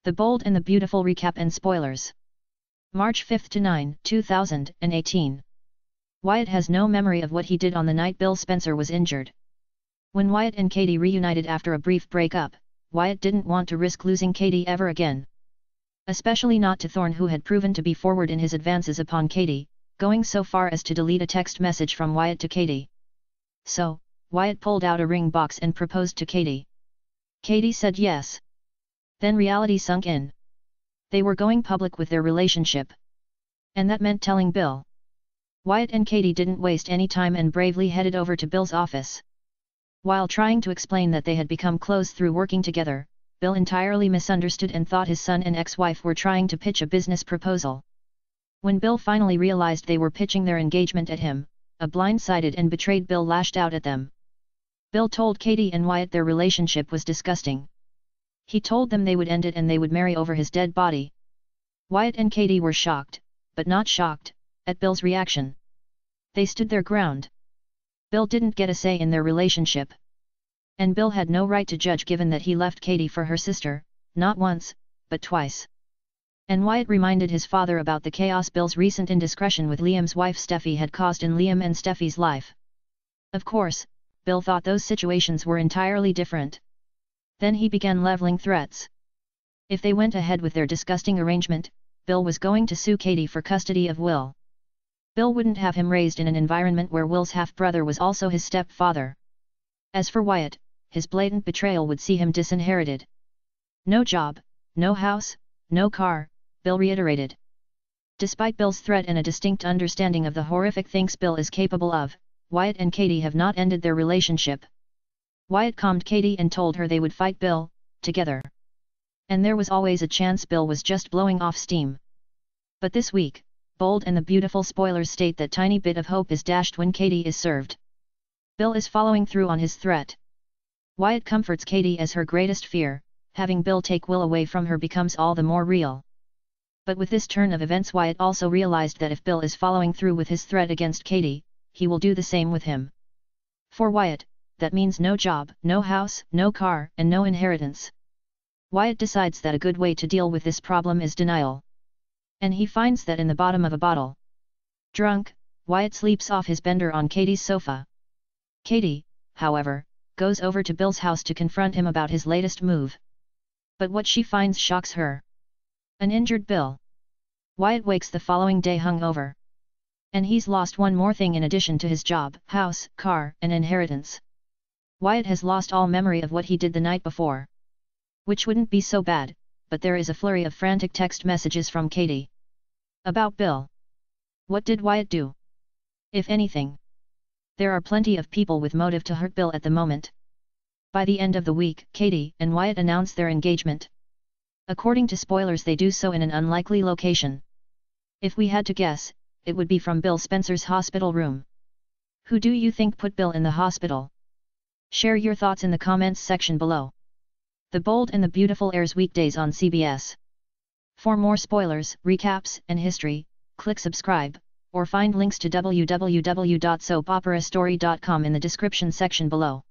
The Bold and the Beautiful recap and spoilers. March 5 to 9, 2018. Wyatt has no memory of what he did on the night Bill Spencer was injured. When Wyatt and Katie reunited after a brief breakup, Wyatt didn't want to risk losing Katie ever again. Especially not to Thorne, who had proven to be forward in his advances upon Katie, going so far as to delete a text message from Wyatt to Katie. So, Wyatt pulled out a ring box and proposed to Katie. Katie said yes. Then reality sunk in. They were going public with their relationship. And that meant telling Bill. Wyatt and Katie didn't waste any time and bravely headed over to Bill's office. While trying to explain that they had become close through working together, Bill entirely misunderstood and thought his son and ex-wife were trying to pitch a business proposal. When Bill finally realized they were pitching their engagement at him, a blindsided and betrayed Bill lashed out at them. Bill told Katie and Wyatt their relationship was disgusting. He told them they would end it and they would marry over his dead body. Wyatt and Katie were shocked, but not shocked, at Bill's reaction. They stood their ground. Bill didn't get a say in their relationship. And Bill had no right to judge, given that he left Katie for her sister, not once, but twice. And Wyatt reminded his father about the chaos Bill's recent indiscretion with Liam's wife Steffi had caused in Liam and Steffi's life. Of course, Bill thought those situations were entirely different. Then he began leveling threats. If they went ahead with their disgusting arrangement, Bill was going to sue Katie for custody of Will. Bill wouldn't have him raised in an environment where Will's half-brother was also his stepfather. As for Wyatt, his blatant betrayal would see him disinherited. No job, no house, no car, Bill reiterated. Despite Bill's threat and a distinct understanding of the horrific things Bill is capable of, Wyatt and Katie have not ended their relationship. Wyatt calmed Katie and told her they would fight Bill, together. And there was always a chance Bill was just blowing off steam. But this week, Bold and the Beautiful spoilers state that tiny bit of hope is dashed when Katie is served. Bill is following through on his threat. Wyatt comforts Katie as her greatest fear, having Bill take Will away from her becomes all the more real. But with this turn of events, Wyatt also realized that if Bill is following through with his threat against Katie, he will do the same with him. For Wyatt, that means no job, no house, no car, and no inheritance. Wyatt decides that a good way to deal with this problem is denial. And he finds that in the bottom of a bottle. Drunk, Wyatt sleeps off his bender on Katie's sofa. Katie, however, goes over to Bill's house to confront him about his latest move. But what she finds shocks her. An injured Bill. Wyatt wakes the following day hungover. And he's lost one more thing in addition to his job, house, car, and inheritance. Wyatt has lost all memory of what he did the night before. Which wouldn't be so bad, but there is a flurry of frantic text messages from Katie. About Bill. What did Wyatt do? If anything. There are plenty of people with motive to hurt Bill at the moment. By the end of the week, Katie and Wyatt announce their engagement. According to spoilers, they do so in an unlikely location. If we had to guess, it would be from Bill Spencer's hospital room. Who do you think put Bill in the hospital? Share your thoughts in the comments section below. The Bold and the Beautiful airs weekdays on CBS. For more spoilers, recaps, and history, click subscribe, or find links to www.soapoperastory.com in the description section below.